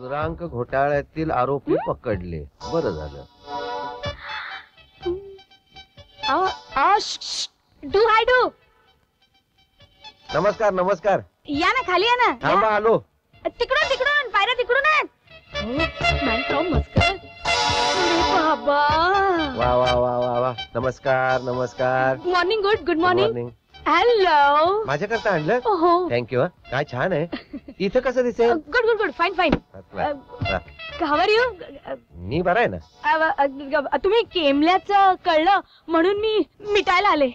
मुद्रांक घोटाळ्यातील आरोपी पकडले. बरं झालं. Do high do. नमस्कार नमस्कार. या ना खाली या ना. थांबा आलो. तिकडून तिकडून पायऱ्या तिकडून मस्कर. बाबा वा वा वा वा वा. नमस्कार नमस्कार. मॉर्निंग. Good morning. हॅलो. माझ्याकरता आणलं. हो थँक्यू. काय छान आहे. इथं कसं दिसेल. Good fine. How are you. मी बरा आहे ना. तुम्ही केमल्याचं कळलं म्हणून मी मिटायला आले.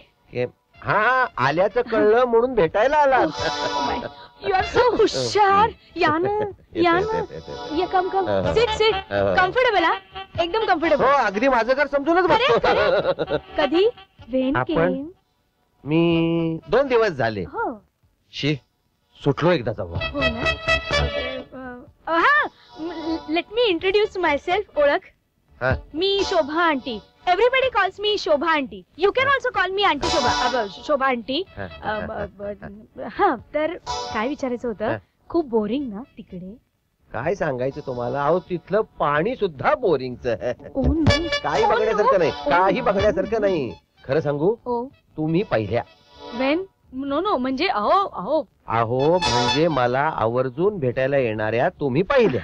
हा आल्याचं कळलं म्हणून भेटायला आला. यू आर सो हुशार. या ना. Come sit comfortable. हा एकदम कम्फर्टेबल. हो अगदी माझं घर समजूनच बघतो. कधी वेन केम. मी 2 दिवस झाले. हो शी सुटलो एकदाचा. हो ना. हा let me introduce myself. ओळख. मी Shobha aunty. Everybody calls me Shobha aunty. You can also call me aunty Shobha. Shobha aunty. हा तर काय विचारायचं होतं. खूप बोरिंग ना तिकडे. काय सांगायचं तुम्हाला. अहो तिथलं पाणी सुद्धा बोरिंगचं आहे. काही बघण्यासारखं नाही. काही बघण्यासारखं नाही. खरं सांगू तुम्ही पहिल्या. वेन नो म्हणजे अहो म्हणजे मला आवर्जून भेटायला येणाऱ्या तुम्ही पहिल्या.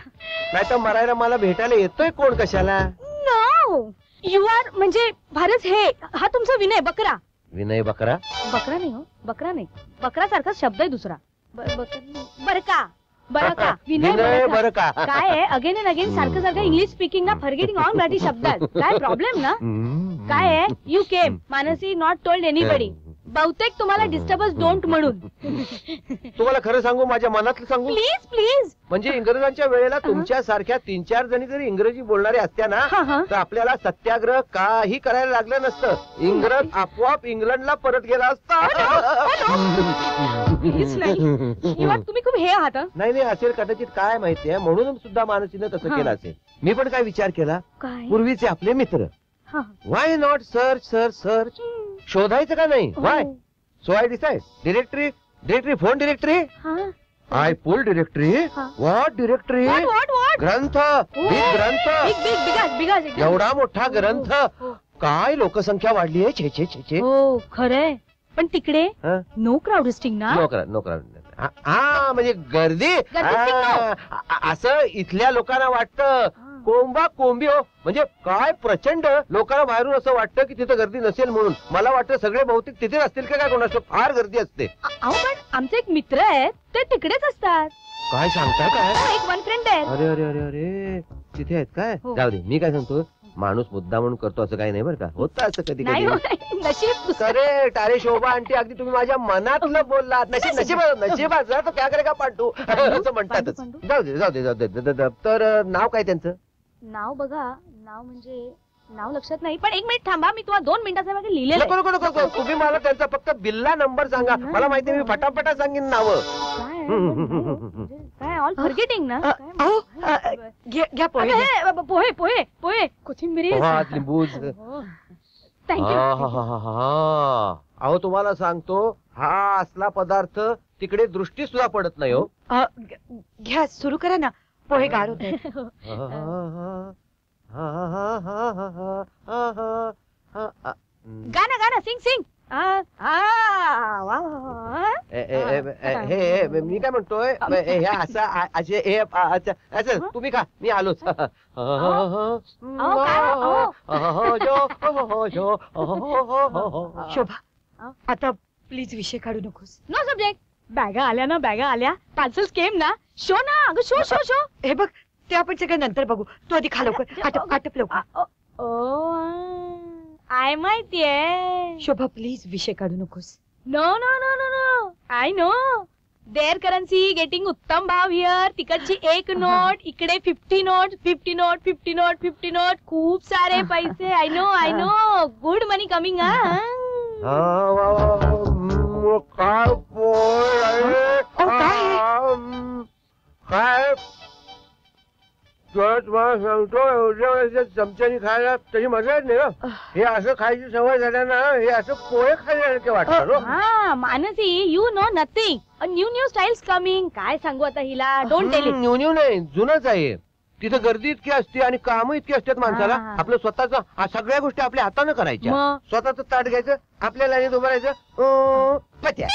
नाही तर मरायला मला भेटायला येतोय कोण कशाला. नो यू आर म्हणजे भारत. हे हा तुमचा विनय बकरा. विनय बकरा. बकरा नाही हो. बकरा नाही. बकरा सारखा शब्द आहे दुसरा. बरका विनय बरका. काय आहे अगेन अँड अगेन सारखं इंग्लिश स्पीकिंग ना फॉरगेटिंग ऑल मराठी शब्दात. काय प्रॉब्लेम ना. काय आहे you came Mansi not told anybody. बहुतेक तुम्हाला डिस्टर्बन्स डोंट म्हणून. तुम्हाला खरं सांगू माझ्या मनातलं सांगू. प्लीज. म्हणजे इंग्रजांच्या वेळेला तुमच्या सारख्या 3-4 जणी जरी इंग्रजी बोलणारे असत्या ना तर आपल्याला सत्याग्रह काही करायला लागलं नसतं. इंग्रज आपोआप इंग्लंडला परत गेला असता. तुम्ही खूप हे आहात. नाही असेल कदाचित काय माहितीये. म्हणून सुद्धा मानसीनं तसं केलं असेल. मी पण काय विचार केला. पूर्वीचे आपले मित्र. Why not search. शोधायचं का नाही. Why. So I decide directory phone directory. I pull directory. What directory. ग्रंथ. ग्रंथ. एवढा मोठा ग्रंथ. काय लोकसंख्या वाढली आहे. छे. हो खरंय. पण तिकडे नो क्राउडिस्टिंग ना. Know crowd. हा म्हणजे गर्दी. असं इथल्या लोकांना वाटतं. कोंबी हो. म्हणजे काय प्रचंड. लोकांना बाहेरून असं वाटतं की तिथे गर्दी नसेल म्हणून. मला वाटतं सगळे बहुतेक तिथेच असतील का काय. कोणाचं फार गर्दी असते. अहो पण आमचे एक मित्र आहेत ते तिकडेच असतात. काय सांगताय काय. एक वन फ्रेंड आहे. अरे अरे अरे अरे तिथे आहेत काय. जाऊ दे मी काय सांगतो. माणूस मुद्दा म्हणून करतो असं काही नाही बरं का. होतं असं कधी कधी. अरे टारे शोभा आंटी अगदी तुम्ही माझ्या मनातलं बोललात. नशिबात तो क्या करेगा पांडू असं म्हणतातच. जाऊ दे. तर नाव काय त्यांचं. नाव बघा. नाव म्हणजे नाव लक्षात नाही. पण 1 मिनिट थांबा. मी तुम्हाला 2 मिनिटाच्या मागे लिहिलेलं. तुम्ही मला त्यांचा फक्त बिल्ला नंबर सांगा. मला माहिती मी फटाफटा सांगेन नावं. काय ऑल फॉरगेटिंग ना. घ्या पोहे कोथिंबीर. अहो तुम्हाला सांगतो हा असला पदार्थ तिकडे दृष्टी सुद्धा पडत नाही हो. घ्या सुरू करा ना. पोहे गार होते. गाणं सिंग. मी काय म्हणतोय असं तुम्ही का. मी आलोच. शोभा आता प्लीज विषय काढू नकोस. No subject. बॅगा आल्या. पार्सल्स केम ना. शो ना. अगं शो. हे बघ ते आपण सगळं नंतर बघू. तू आधी खा लवकर. आटप लवकर. आय माहितीये. शोभा प्लीज विषय काढू नकोस. No I know. Their currency getting उत्तम भाव हिअर. तिकडची 1 नोट इकडे 50 नोट. खूप सारे पैसे. I know good money coming. तुम्हाला सांगतो एवढ्या वेळेस चमच्यानी खायला तशी मजा येत नाही ना. हे असं खायची सवय झाल्याना हे असं पोहे खायला वाटतं. हा Manasi you know nothing. New new styles coming. काय सांगू आता हिला. Don't tell it. New new नाही जुनच आहे. तिथं गर्दी इतकी असते आणि काम इतकी असतात माणसाला. आपलं स्वतःच सगळ्या गोष्टी आपल्या हाताने करायच्या. स्वतःच ताट घ्यायचं आपल्या लाईनीत उभं राहायचं. पत्या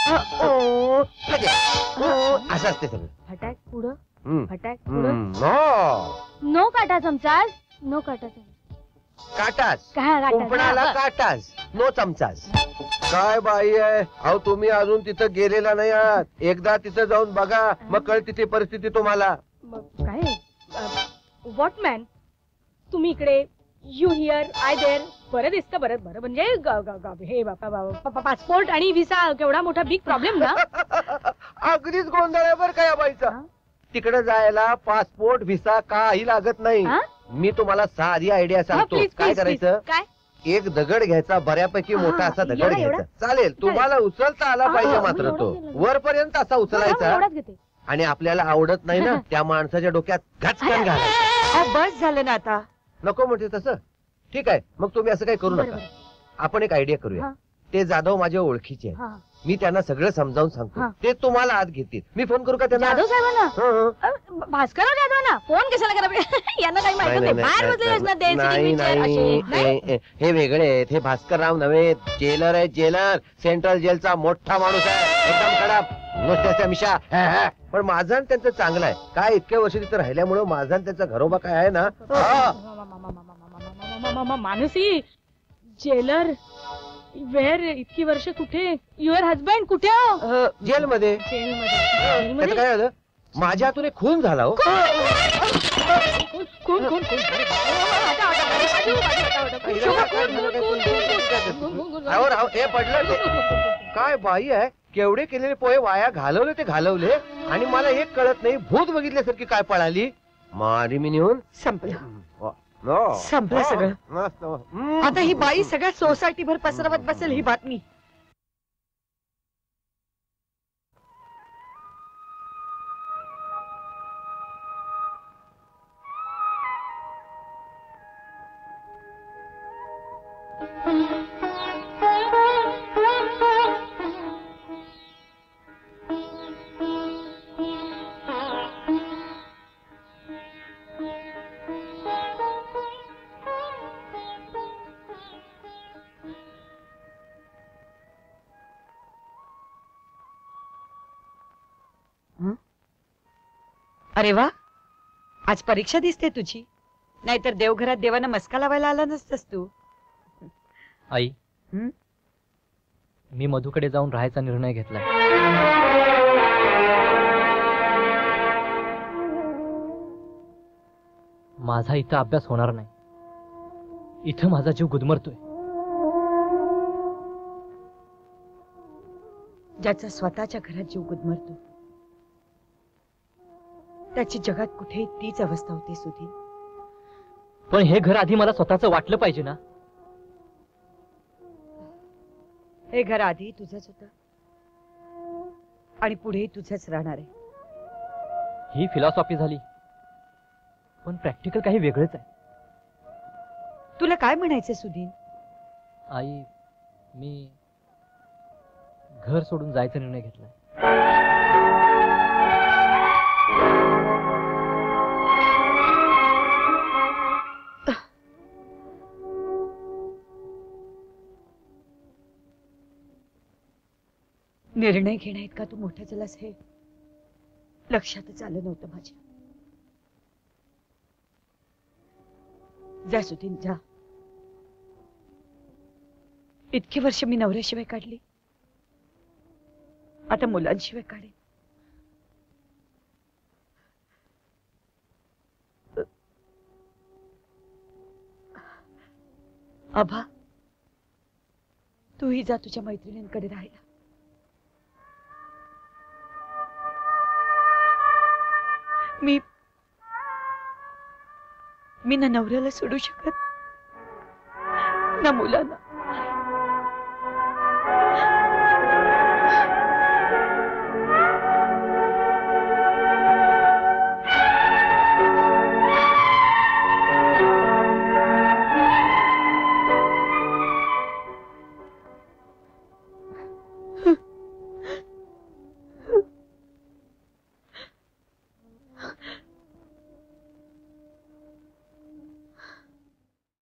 असं असते सगळं. फटाक पुढं फटाक पुढं. नो नो काटा चमचास. नो काटा काटास. काय कुंपणाला काटास. नो चमचास. काय बाई आहे. अहो तुम्ही अजून तिथं गेलेला नाही आहात. एकदा तिथं जाऊन बघा मग कळते ती परिस्थिती तुम्हाला. काय व्हॉट मॅन तुम्ही इकडे यू हिअर आय देअर. बरं दिसतं. बरं बरं म्हणजे हे पासपोर्ट आणि व्हिसा केवढा मोठा बिग प्रॉब्लेम ना. अगदीच गोंधळ आहे बरं का या बाईचा. तिकडे जायला पासपोर्ट व्हिसा काही लागत नाही. मी तुम्हाला साधी आयडिया सांगतो. काय करायचं. काय एक दगड घ्यायचा बऱ्यापैकी मोठा असा दगड घ्यायचा. चालेल तुम्हाला उचलता आला पाहिजे मात्र तो वरपर्यंत असा उचलायचा. आणि आपल्याला आवडत नाही ना त्या माणसाच्या डोक्यात घाचकन घालायचं. बस झालं ना आता. नको म्हणते तसं. ठीक आहे मग तुम्ही असं काही करू नका. आपण एक आयडिया करूया. ते जाधव माझ्या ओळखीचे आहेत. मी त्यांना सगळं समजावून सांगतो. ते तुम्हाला आत घेतील. मी फोन करू का त्यांना. जाधव साहेबांना. भास्करराव जाधवांना फोन कशाला करा. यांना काही माहिती नाही. बाहेर बसलेले असणार ते. नाही हे वेगळे आहेत. हे भास्करराव नव्हे. जेलर आहे जेलर. सेंट्रल जेलचा मोठा माणूस आहे. एकदम कडक नुसत्याच्या मिशा. पण माझा आणि त्यांचं चांगलं आहे. काय इतक्या वर्ष तिथं राहिल्यामुळे माझा आणि त्यांचा घरोबा काय आहे ना. मानसी जेलर वेअर इतकी वर्ष कुठे. युअर हजबंड कुठे. जेलमध्ये. त्याचं काय झालं. माझ्या हातून एक खून झाला. हो हे पडलं. काय बाई आहे. केवढे केलेले पोहे वाया घालवले ते घालवले. आणि मला एक कळत नाही. भूत बघितल्यासारखी काय पळाली. मारी मी नेऊन संपलं. संपलं सगळं. आता ही बाई सगळ्या सोसायटीभर पसरवत बसेल ही बातमी. अरे वा आज परीक्षा दिसते तुझी. नाहीतर देवघरात देवानं मस्का लावायला आला नसतस तू. आई मी मधुकडे जाऊन राहायचा निर्णय घेतलाय. माझा इथं अभ्यास होणार नाही. इथं माझा जीव गुदमरतोय. ज्याचा स्वतःच्या घरात जीव गुदमरतो त्याची जगात कुठेही तीच अवस्था होती सुधीर. पण हे घर आधी मला स्वतःचं वाटलं पाहिजे ना. हे घर आधी तुझंच होतं आणि पुढेही तुझंच राहणार आहे. ही फिलॉसॉफी झाली. पण प्रॅक्टिकल काही वेगळंच आहे. तुला काय म्हणायचं सुधीर. आई मी घर सोडून जायचा निर्णय घेतलाय. निर्णय घेण्या इतका तू मोठा झालास हे लक्षातच आलं नव्हतं माझ्या. जा सुधीर जा. इतकी वर्ष मी नवऱ्याशिवाय काढली. आता मुलांशिवाय काढे. आभा तूही जा तुझ्या मैत्रिणींकडे राहायला. मी ना नवऱ्याला सोडू शकत ना मुलांना.